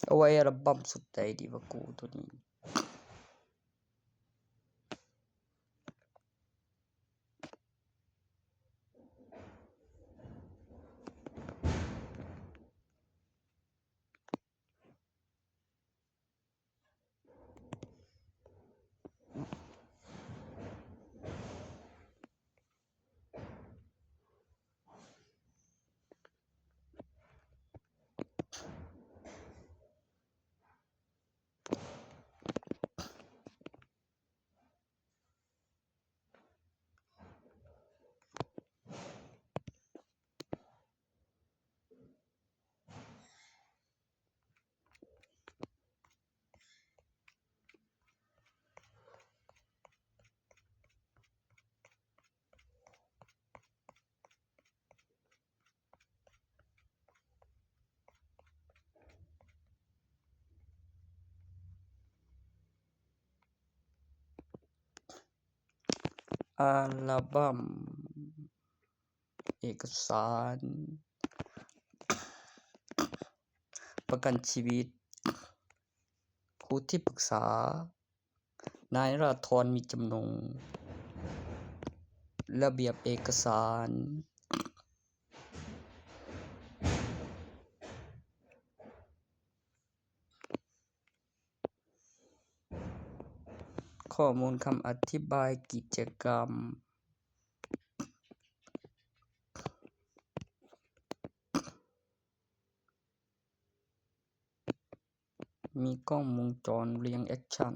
เอาไว้อัลบั้มสุดใดดีวะกูตัวนี้อัลบั้มเอกสารประกันชีวิตผู้ที่ปรึกษานายราธรมีจำนงระเบียบเอกสารข้อมูลคำอธิบายกิจกรรมมีกล้องวงจรเรียงแอคชั่น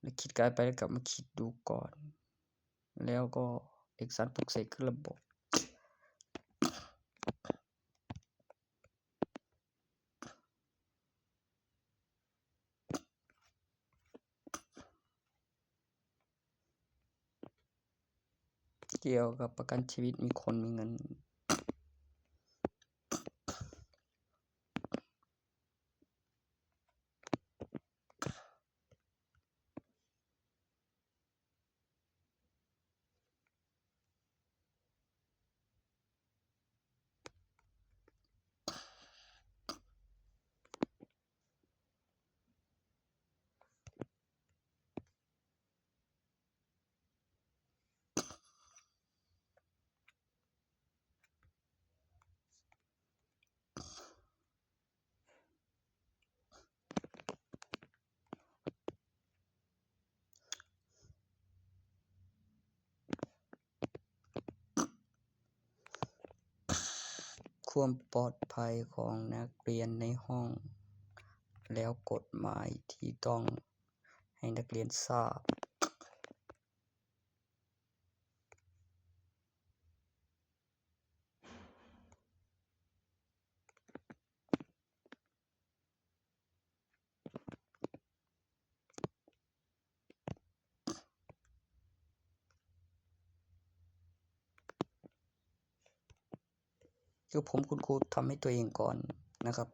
และคิดกายไปแล้วกลับมาคิดดูก่อนแล้วก็เอกสารปลุกเสกขึ้นระบบเกี่ยวกับประกันชีวิตมีคนมีเงินความปลอดภัยของนักเรียนในห้องแล้วกฎหมายที่ต้องให้นักเรียนทราบคือผมคุณครูทำให้ตัวเองก่อนนะครับ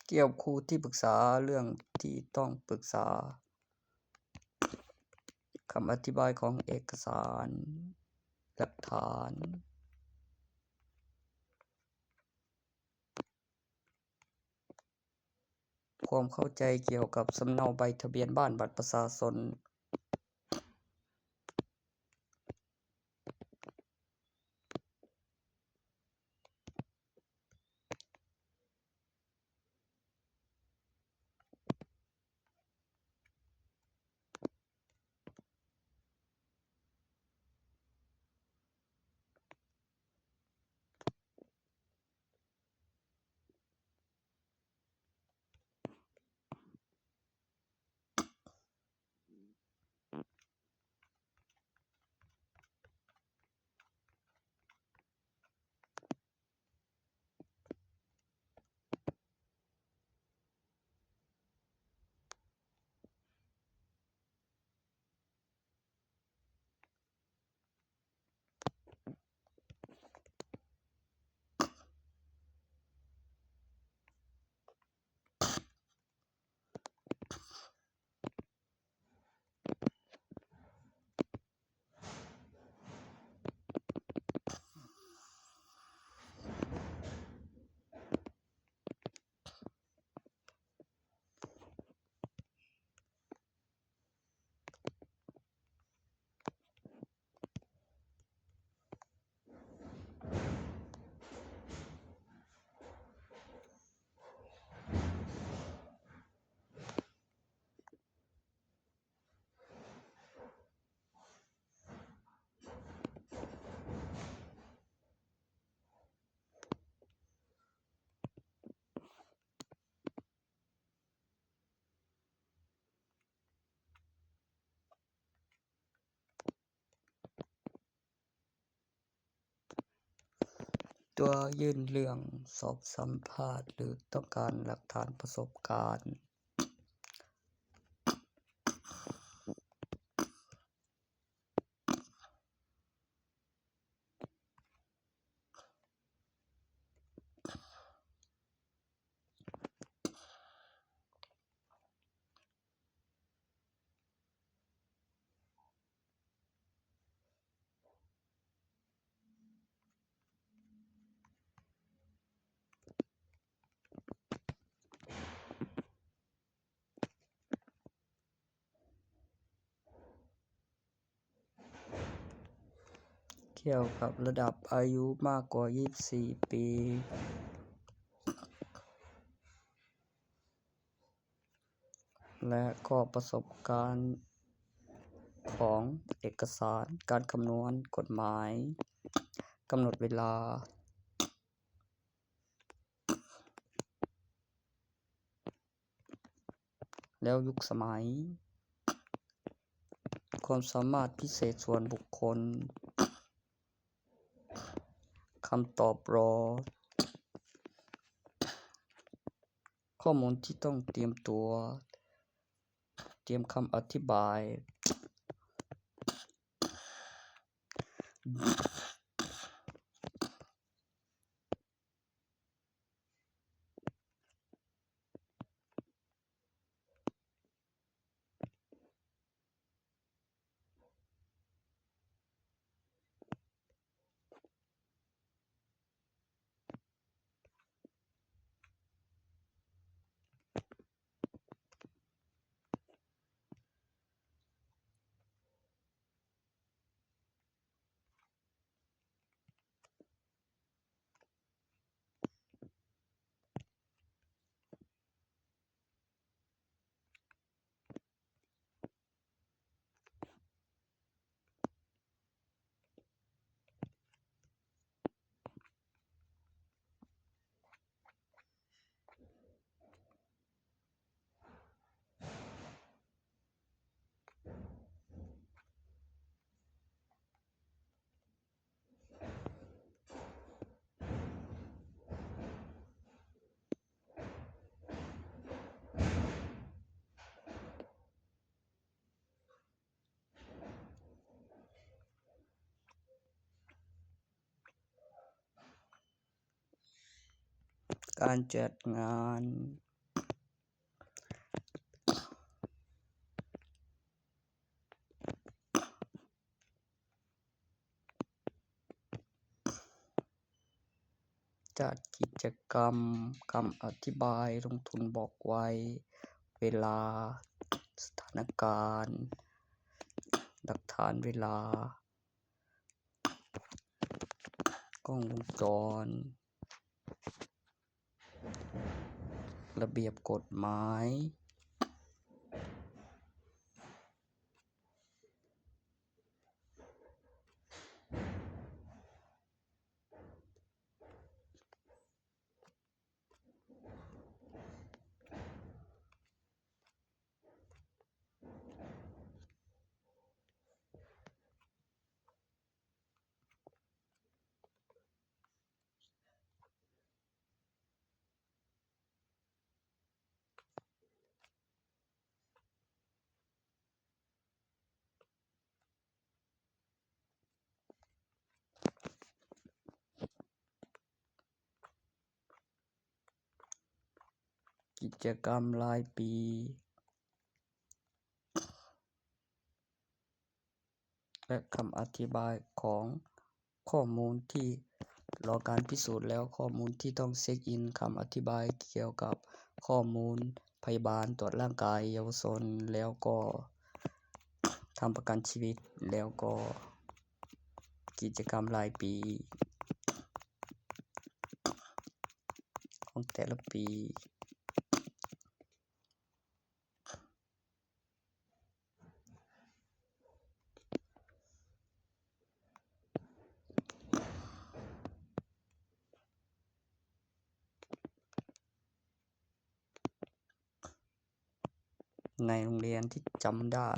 เกี่ยวครูที่ปรึกษาเรื่องที่ต้องปรึกษาคำอธิบายของเอกสารหลักฐานความเข้าใจเกี่ยวกับสำเนาใบทะเบียนบ้านบัตรประชาชนตัวยื่นเรื่องสอบสัมภาษณ์หรือต้องการหลักฐานประสบการณ์เกี่ยวกับระดับอายุมากกว่า24ปีและก็ประสบการณ์ของเอกสารการคำนวณกฎหมายกำหนดเวลาแล้วยุคสมัยความสามารถพิเศษส่วนบุคคลคำตอบรอข้อมูลที่ต้องเตรียมตัวเตรียมคำอธิบายการจัดงาน จัดกิจกรรมคำอธิบายลงทุนบอกไว้ เวลา สถานการณ์ หลักฐานเวลา กล้องวงจร ระเบียบกฎหมายกิจกรรมรายปี และคำอธิบายของข้อมูลที่รอการพิสูจน์แล้วข้อมูลที่ต้องเช็คอินคำอธิบายเกี่ยวกับข้อมูลพยาบาลตรวจร่างกายเยาวชนแล้วก็ทำประกันชีวิตแล้วก็กิจกรรมรายปีของแต่ละปีในโรงเรียนที่จำได้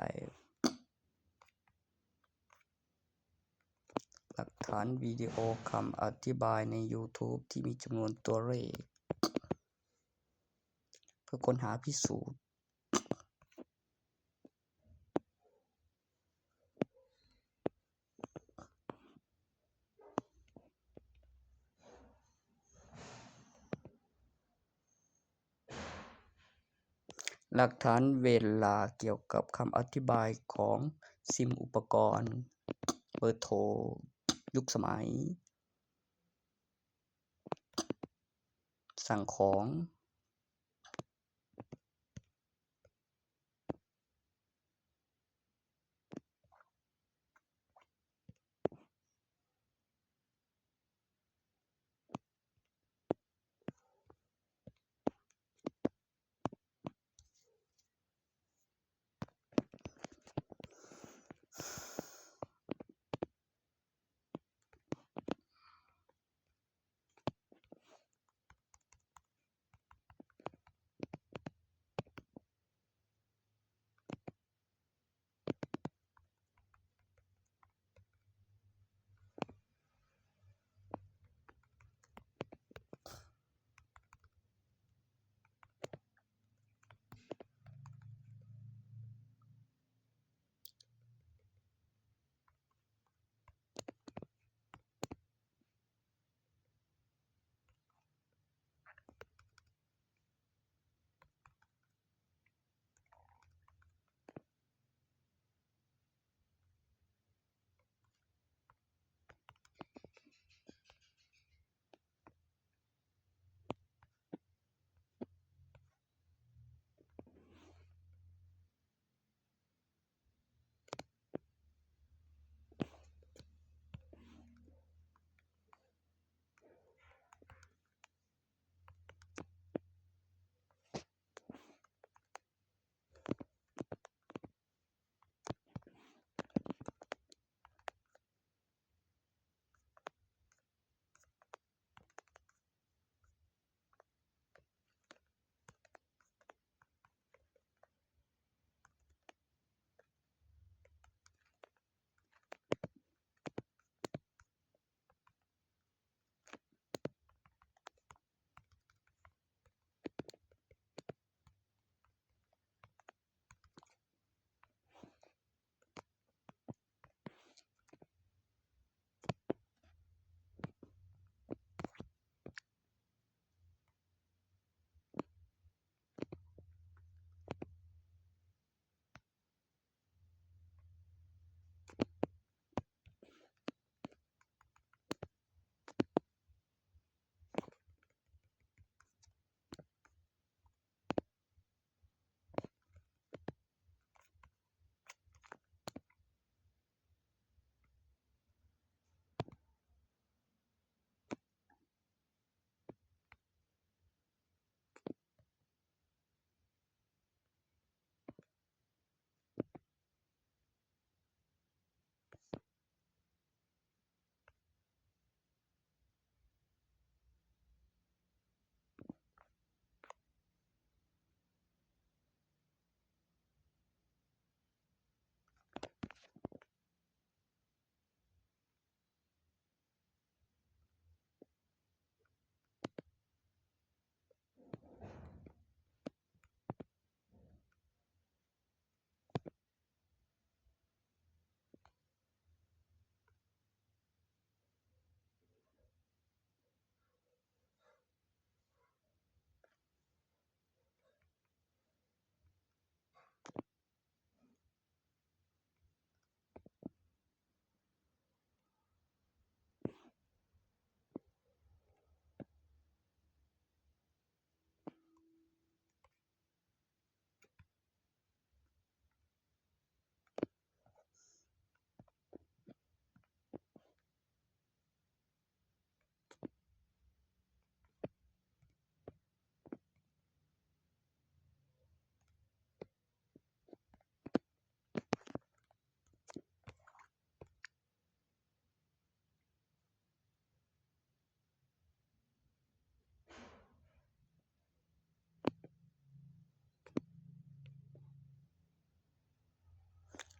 หลักฐานวิดีโอคำอธิบายใน YouTube ที่มีจำนวนตัวเลขเพื่อค้นหาพิสูจน์หลักฐานเวลาเกี่ยวกับคำอธิบายของซิมอุปกรณ์เบอร์โทรยุคสมัยสั่งของ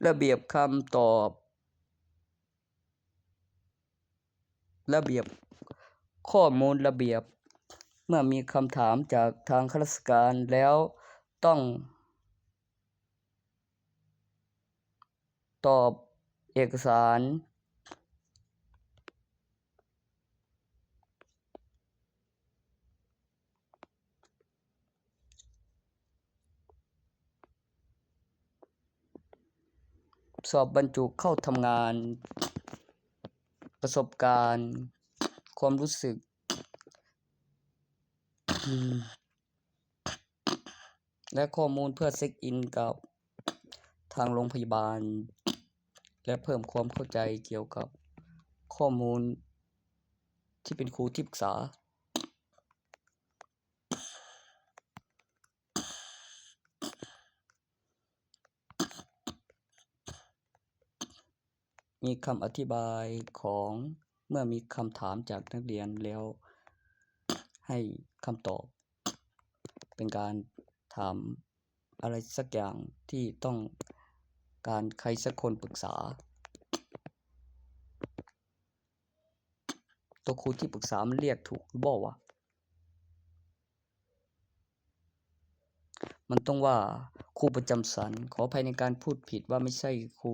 ระเบียบคำตอบระเบียบข้อมูลระเบียบเมื่อมีคำถามจากทางข้าราชการแล้วต้องตอบเอกสารสอบบรรจุเข้าทำงานประสบการณ์ความรู้สึกและข้อมูลเพื่อเช็คอินกับทางโรงพยาบาลและเพิ่มความเข้าใจเกี่ยวกับข้อมูลที่เป็นครูที่ปรึกษามีคำอธิบายของเมื่อมีคำถามจากนักเรียนแล้วให้คำตอบเป็นการถามอะไรสักอย่างที่ต้องการใครสักคนปรึกษาตัวครูที่ปรึกษามันเรียกถูกหรือเปล่าวะมันต้องว่าครูประจำสันขออภัยในการพูดผิดว่าไม่ใช่ครู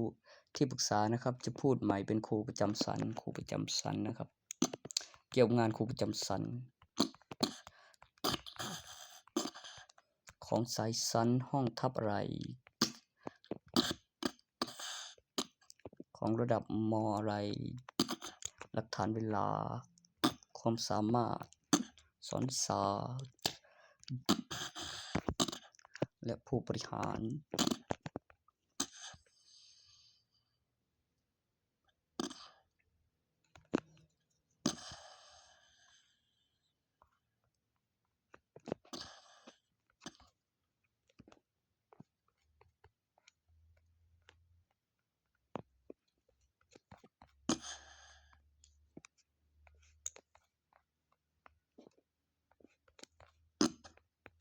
ที่ปรึกษานะครับจะพูดใหม่เป็นครูประจำสันครูประจำสันนะครับเกี่ยวกับงานครูประจำสันของสายสันห้องทับอะไรของระดับมอะไรหลักฐานเวลาความสามารถสอนวิชาและผู้บริหาร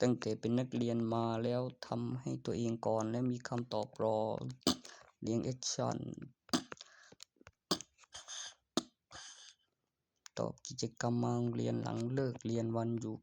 ตั้งแต่เป็นนักเรียนมาแล้วทำให้ตัวเองก่อนและมีคำตอบรอเลี้ยงแอคชั่นตอบกิจกรรมมาโรงเรียนหลังเลิกเรียนวันหยุด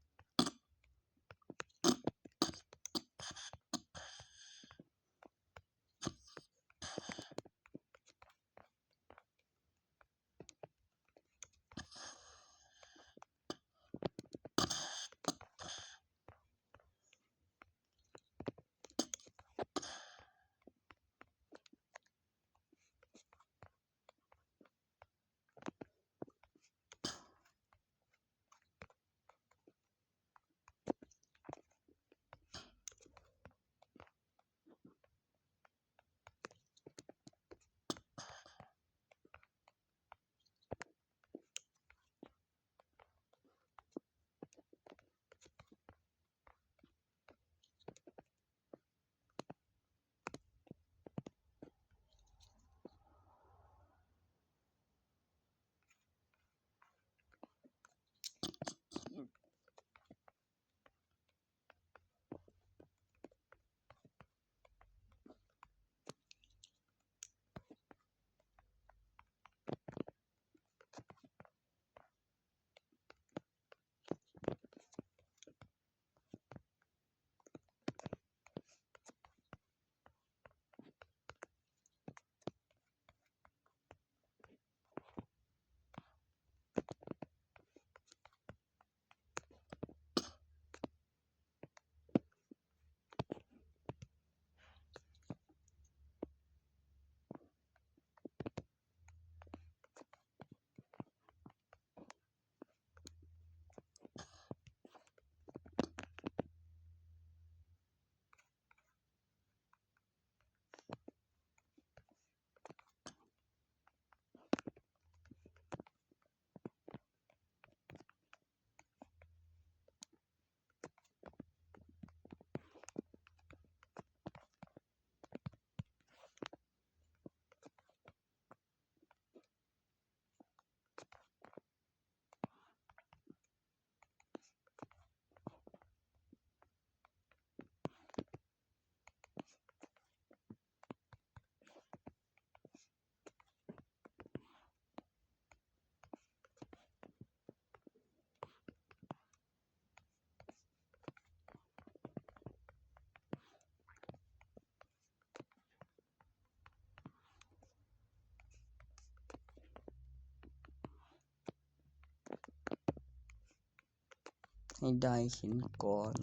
ให้ได้เห็นก่อน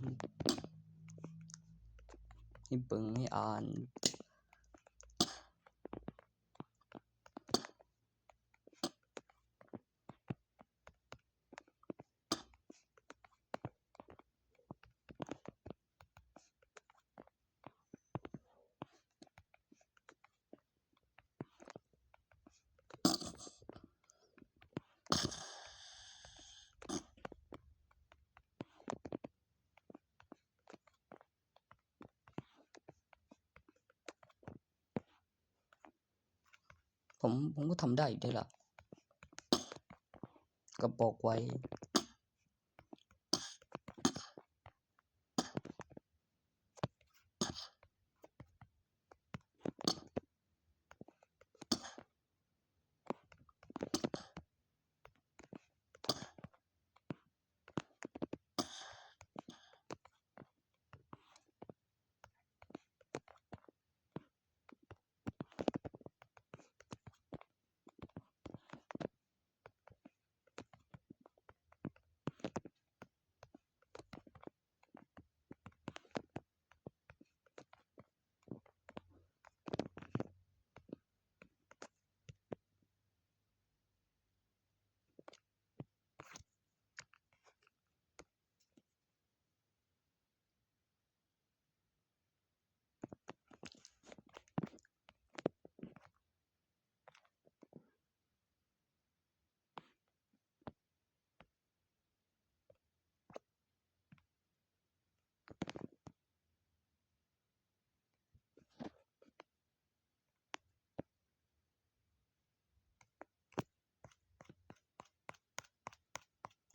ให้เบิ่งให้อ่านผมก็ทำได้อยู่ได้ล่ะก็บอกไว้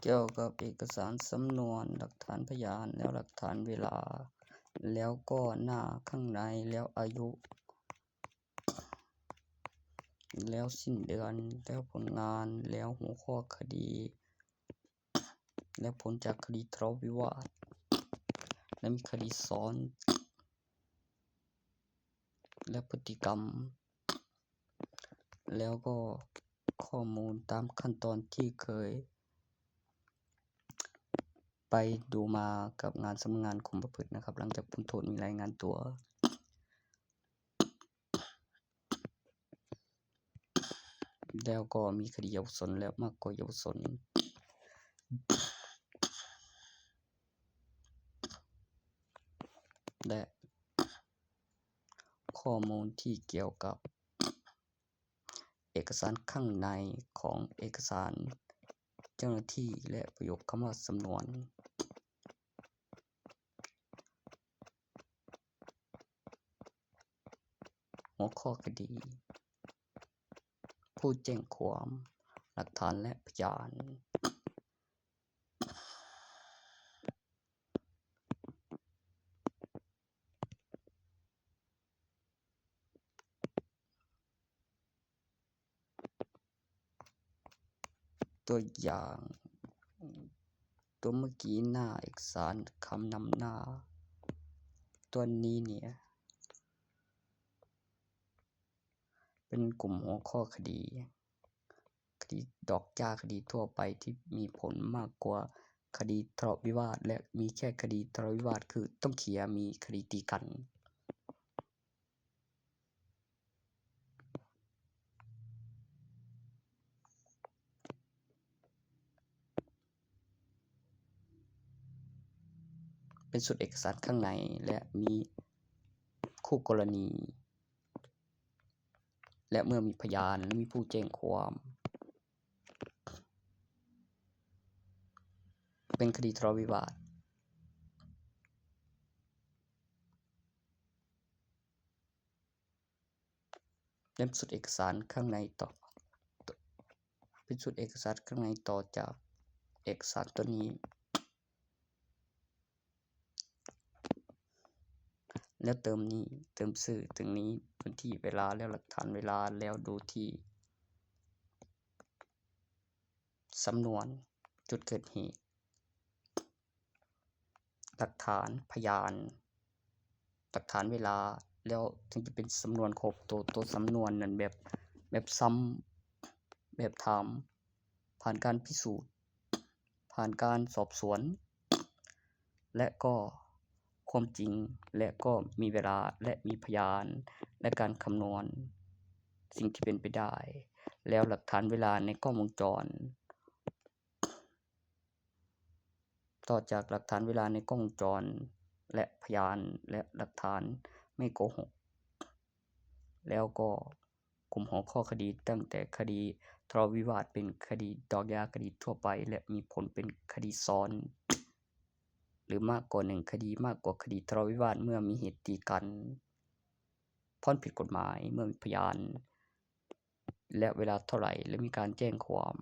เกี่ยวกับเอกสารสำนวนหลักฐานพยานแล้วหลักฐานเวลาแล้วก็หน้าข้างในแล้วอายุแล้วสิ้นเดือนแล้วผลงานแล้วหัวข้อคดีแล้วผลจากคดีทะเลาะวิวาทและมีคดีซ้อนและพฤติกรรมแล้วก็ข้อมูลตามขั้นตอนที่เคยไปดูมากับงานสำนักงานคุมประพฤตินะครับหลังจากพ้นโทษมีรายงานตัวแล้วก็มีคดีเยาวชนแล้วมากกว่าเยาวชนและข้อมูลที่เกี่ยวกับเอกสารข้างในของเอกสารเจ้าหน้าที่และประโยคคำว่าสำนวนหัวข้อคดีผู้แจ้งความหลักฐานและพยานตัวอย่างตัวเมื่อกี้หน้าเอกสารคำนำหน้าตัวนี้เนี่ยเป็นกลุ่มหัวข้อคดีดอกจ้าคดีทั่วไปที่มีผลมากกว่าคดีทะเลาะวิวาทและมีแค่คดีทะเลาะวิวาทคือต้องเคลียร์มีคดีตีกันเป็นสุดเอกสารข้างในและมีคู่กรณีและเมื่อมีพยานและมีผู้แจ้งความเป็นคดีทะเลาะวิวาทและสุดเอกสารข้างในต่อเป็นสุดเอกสารข้างในต่อจากเอกสารตัวนี้แล้วเติมนี้เติมชื่อตรงนี้วันที่เวลาแล้วหลักฐานเวลาแล้วดูที่สำนวนจุดเกิดเหตุหลักฐานพยานหลักฐานเวลาแล้วถึงจะเป็นสำนวนครบตัวสำนวนนั้นแบบซ้ำแบบถามผ่านการพิสูจน์ผ่านการสอบสวน และก็ความจริง และก็มีเวลาและมีพยานและการคำนวณสิ่งที่เป็นไปได้ แล้วหลักฐานเวลาในกล้องวงจร ต่อจากหลักฐานเวลาในกล้องวงจร และพยานและหลักฐานไม่โกหก แล้วก็กลุ่มหัวข้อคดีตั้งแต่คดีทะเลาะวิวาทเป็นคดีดอกหญ้าคดีทั่วไป และมีผลเป็นคดีซ้อน หรือมากกว่า1คดีมากกว่าคดีทะเลาะวิวาทเมื่อมีเหตุตีกันพร้อมผิดกฎหมายเมื่อมีพยานและเวลาเท่าไหร่และมีการแจ้งความ